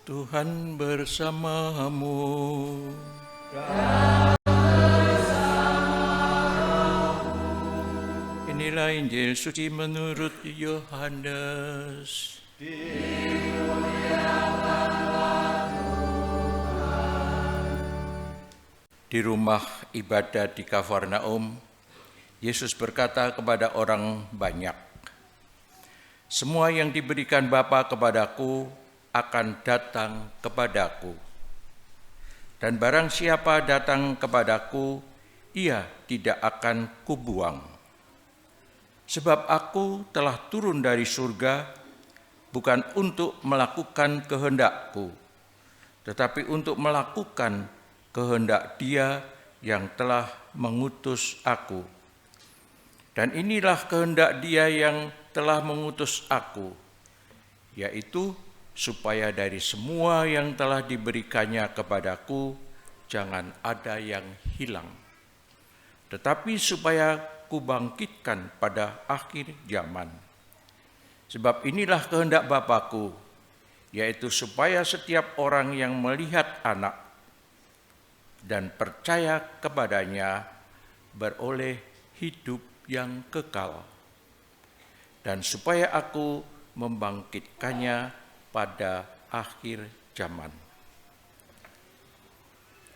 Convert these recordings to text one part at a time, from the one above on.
Tuhan bersamamu. Inilah Injil suci menurut Yohanes. Di rumah ibadat di Kafarnaum, Yesus berkata kepada orang banyak, "Semua yang diberikan Bapa kepadaku akan datang kepadaku. Dan barang siapa datang kepadaku, ia tidak akan kubuang. Sebab aku telah turun dari surga, bukan untuk melakukan kehendakku, tetapi untuk melakukan kehendak Dia yang telah mengutus aku. Dan inilah kehendak Dia yang telah mengutus aku, yaitu supaya dari semua yang telah diberikannya kepadaku, jangan ada yang hilang, tetapi supaya kubangkitkan pada akhir zaman. Sebab inilah kehendak Bapa-Ku, yaitu supaya setiap orang yang melihat Anak dan percaya kepadanya beroleh hidup yang kekal, dan supaya aku membangkitkannya pada akhir zaman."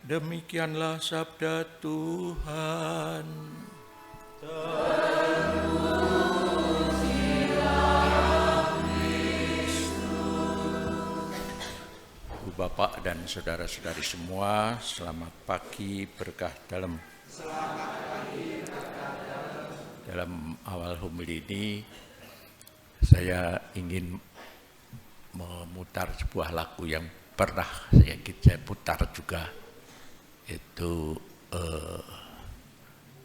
Demikianlah sabda Tuhan. Ibu Bapak dan saudara-saudari semua, selamat pagi berkah dalam. Dalam awal homili ini, saya ingin memutar sebuah lagu yang pernah saya putar juga, itu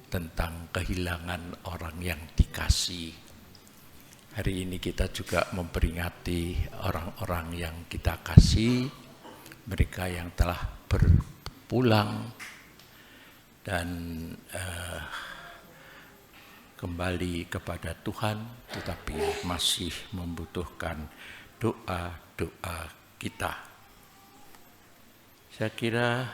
tentang kehilangan orang yang dikasih. Hari ini kita juga memperingati orang-orang yang kita kasih, mereka yang telah berpulang dan kembali kepada Tuhan, tetapi masih membutuhkan doa-doa kita. Saya kira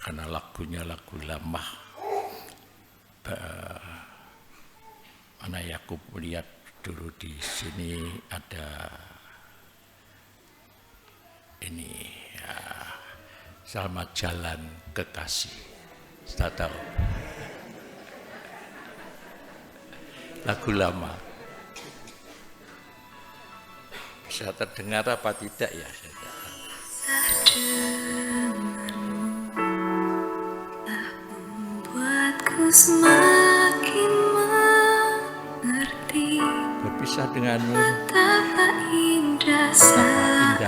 karena lagunya lagu lama, mana Yakub melihat dulu di sini ada ini ya, Selamat Jalan Kekasih. Saya tahu lagu lama. Bisa terdengar apa tidak ya? Membuatku semakin mengerti Berpisah denganmu betapa indah saat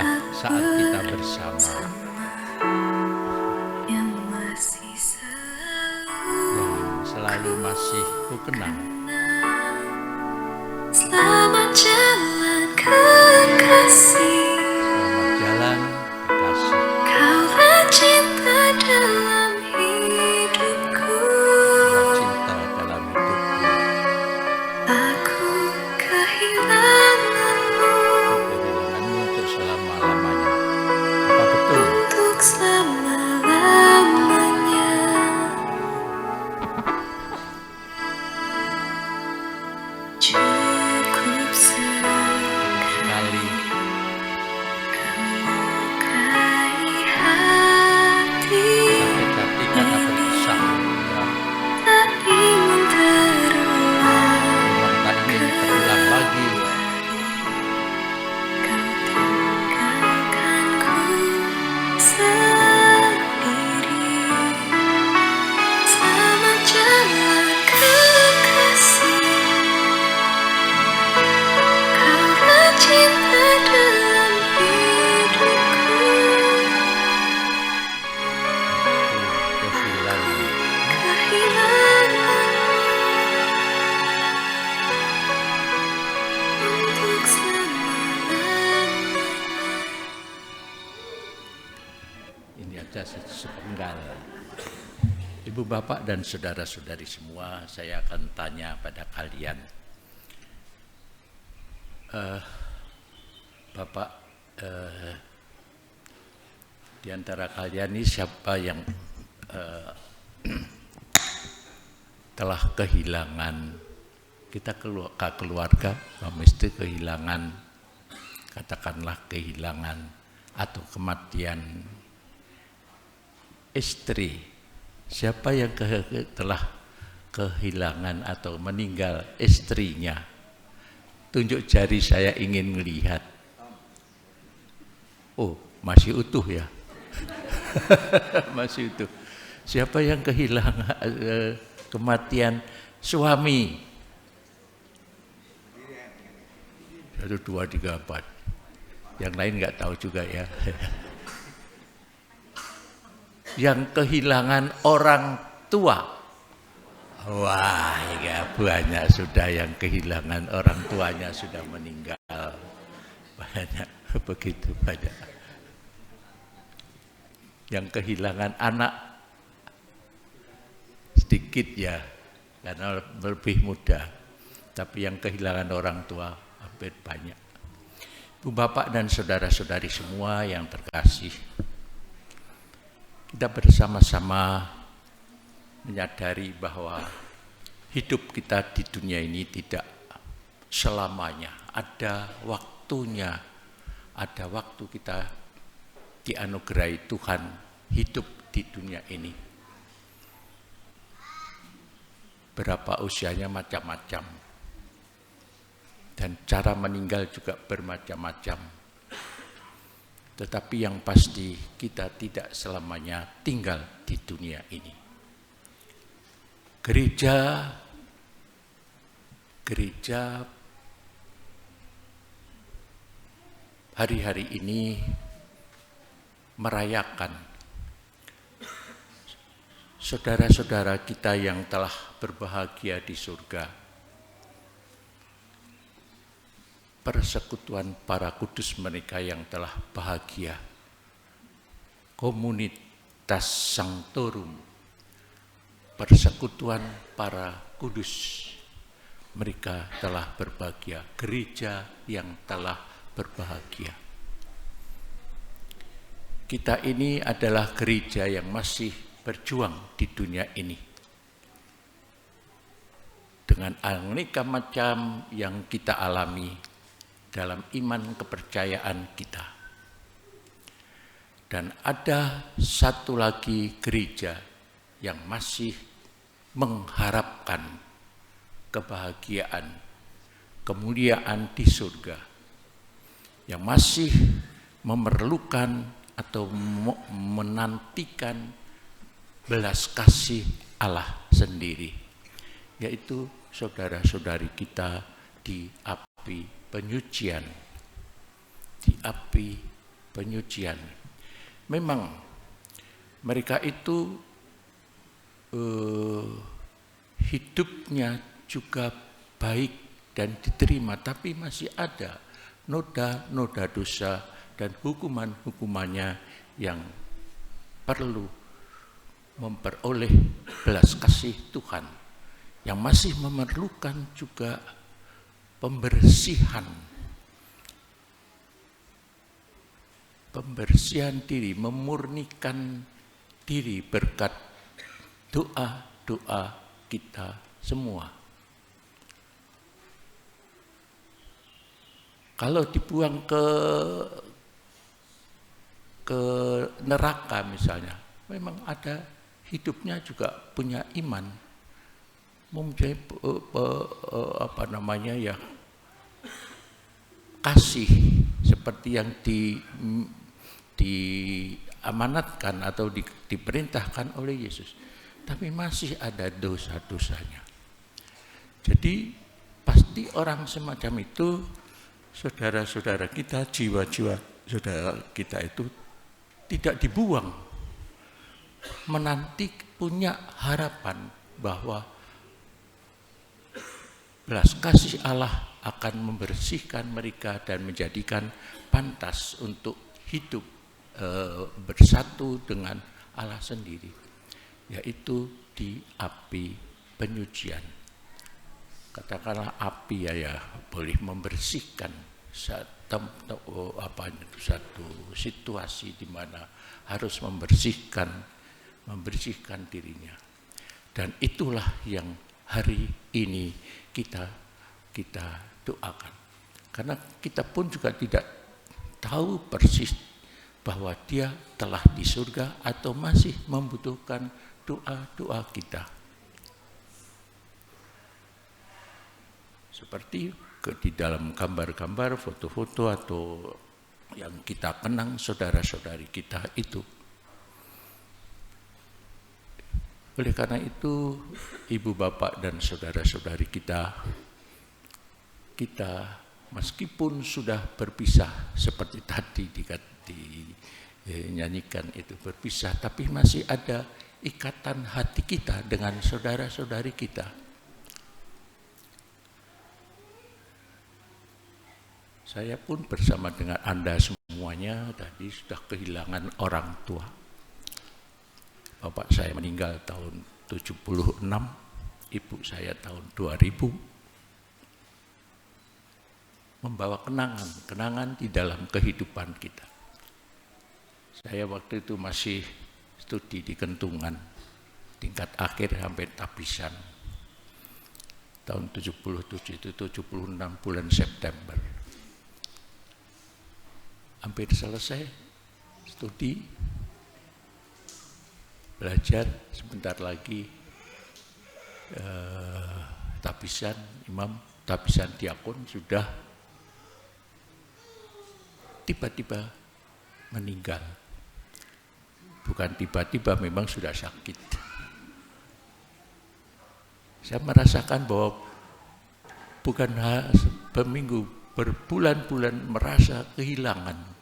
kita bersama, yang selalu masih ku kenang. Selamat jalan kekasih, Selamat jalan kekasih. Kaulah cinta dalam hidupku. Cinta dalam hidupku. Aku kehilanganmu untuk selama-lamanya. Apa betul? Untuk selama-lamanya. Cukup sekali kau lukai hati Sakit hati karena berpisah. tak ingin terulang. Tak ingin terulang lagi. Kau tinggalkanku sendiri. Selamat jalan kekasih, kaulah cinta dalam hidupku. Kehilangan. Untuk selama-lamanya. Ini aja sepenggal. Ibu bapak dan saudara-saudari semua, saya akan tanya pada kalian. Bapak, di antara kalian ini siapa yang telah kehilangan, kita keluarga mesti kehilangan, katakanlah kehilangan atau kematian istri. Siapa yang telah kehilangan atau meninggal istrinya? Tunjuk jari, saya ingin melihat. Oh, masih utuh ya? Masih utuh. Siapa yang kehilangan kematian suami? 1, 2, 3, 4. Yang lain nggak tahu juga ya. Yang kehilangan orang tua. Wah, ya banyak sudah yang kehilangan orang tuanya, sudah meninggal. Banyak, begitu banyak. Yang kehilangan anak sedikit ya, karena lebih muda. Tapi yang kehilangan orang tua hampir banyak. Ibu bapak dan saudara-saudari semua yang terkasih, kita bersama-sama menyadari bahwa hidup kita di dunia ini tidak selamanya. Ada waktunya, ada waktu kita dianugerahi Tuhan hidup di dunia ini. Berapa usianya macam-macam. Dan cara meninggal juga bermacam-macam. Tetapi yang pasti kita tidak selamanya tinggal di dunia ini. Gereja hari-hari ini merayakan saudara-saudara kita yang telah berbahagia di surga. Persekutuan para kudus mereka yang telah bahagia. Komunitas Sanctorum. Persekutuan para kudus, mereka telah berbahagia. Gereja yang telah berbahagia. Kita ini adalah gereja yang masih berjuang di dunia ini. Dengan aneka macam yang kita alami dalam iman kepercayaan kita. Dan ada satu lagi gereja yang masih mengharapkan kebahagiaan, kemuliaan di surga, yang masih memerlukan atau menantikan belas kasih Allah sendiri, yaitu saudara-saudari kita di api penyucian. Di api penyucian. Memang mereka itu hidupnya juga baik dan diterima, tapi masih ada noda-noda dosa dan hukuman-hukumannya yang perlu memperoleh belas kasih Tuhan, yang masih memerlukan juga pembersihan diri, memurnikan diri berkat doa-doa kita semua. Kalau dibuang ke neraka misalnya, memang ada hidupnya juga punya iman, mempunyai kasih seperti yang diamanatkan atau diperintahkan oleh Yesus. Tapi masih ada dosa-dosanya. Jadi pasti orang semacam itu, saudara-saudara kita, jiwa-jiwa saudara kita itu tidak dibuang. Menanti punya harapan bahwa belas kasih Allah akan membersihkan mereka dan menjadikan pantas untuk hidup bersatu dengan Allah sendiri, yaitu di api penyucian. katakanlah api ya boleh membersihkan satu situasi di mana harus membersihkan dirinya. Dan itulah yang hari ini kita doakan. Karena kita pun juga tidak tahu persis bahwa dia telah di surga atau masih membutuhkan doa-doa kita. Seperti di dalam gambar-gambar, foto-foto atau yang kita kenang saudara-saudari kita itu. Oleh karena itu, ibu bapak dan saudara-saudari kita meskipun sudah berpisah seperti tadi dinyanyikan itu berpisah, tapi masih ada ikatan hati kita dengan saudara-saudari kita. Saya pun bersama dengan Anda semuanya tadi sudah kehilangan orang tua. Bapak saya meninggal tahun 76, ibu saya tahun 2000. Membawa kenangan di dalam kehidupan kita. Saya waktu itu masih studi di Kentungan, tingkat akhir sampai tabisan. Tahun 77 itu 76 bulan September. Hampir selesai studi, belajar, sebentar lagi tabisan imam, tabisan diakon sudah tiba-tiba meninggal. Bukan tiba-tiba, memang sudah sakit. Saya merasakan bahwa bukan berminggu, berbulan-bulan merasa kehilangan.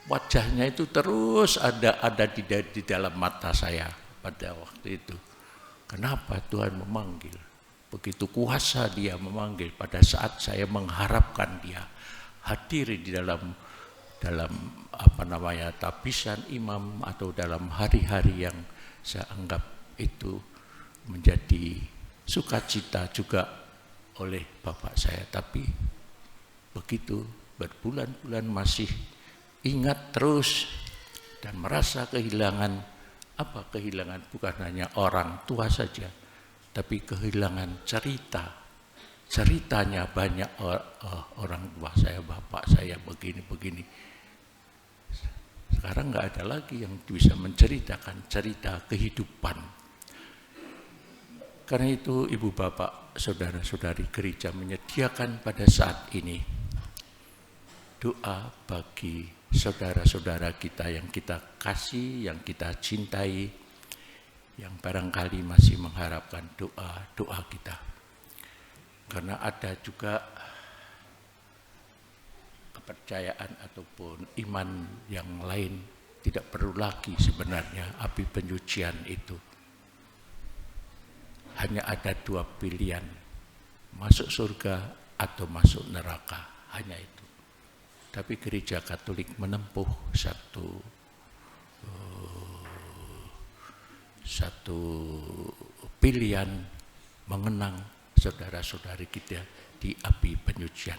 Wajahnya itu terus ada di dalam mata saya pada waktu itu. Kenapa Tuhan memanggil? Begitu kuasa dia memanggil pada saat saya mengharapkan dia hadir di dalam tabisan imam atau dalam hari-hari yang saya anggap itu menjadi sukacita juga oleh bapak saya. Tapi begitu berbulan-bulan masih ingat terus dan merasa kehilangan. Apa kehilangan? Bukan hanya orang tua saja, tapi kehilangan ceritanya banyak orang tua saya, bapak saya begini. Sekarang nggak ada lagi yang bisa menceritakan cerita kehidupan. Karena itu ibu bapak, saudara-saudari gereja menyediakan pada saat ini doa bagi saudara-saudara kita yang kita kasih, yang kita cintai, yang barangkali masih mengharapkan doa kita. Karena ada juga kepercayaan ataupun iman yang lain, tidak perlu lagi sebenarnya api penyucian itu. Hanya ada dua pilihan, masuk surga atau masuk neraka, hanya itu. Tapi gereja Katolik menempuh satu pilihan mengenang saudara-saudari kita di api penyucian.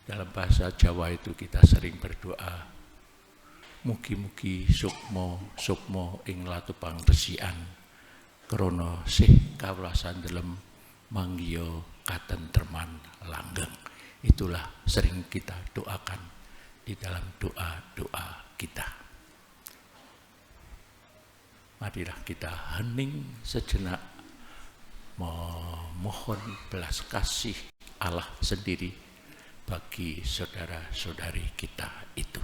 Dalam bahasa Jawa itu kita sering berdoa, mugi-mugi sukmo ing latupang resikan, krana sih kawelasan dalem manggiya katentreman langgeng. Itulah sering kita doakan di dalam doa-doa kita. Marilah kita hening sejenak, memohon belas kasih Allah sendiri bagi saudara-saudari kita itu.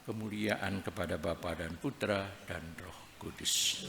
Kemuliaan kepada Bapa dan Putra dan Roh Kudus.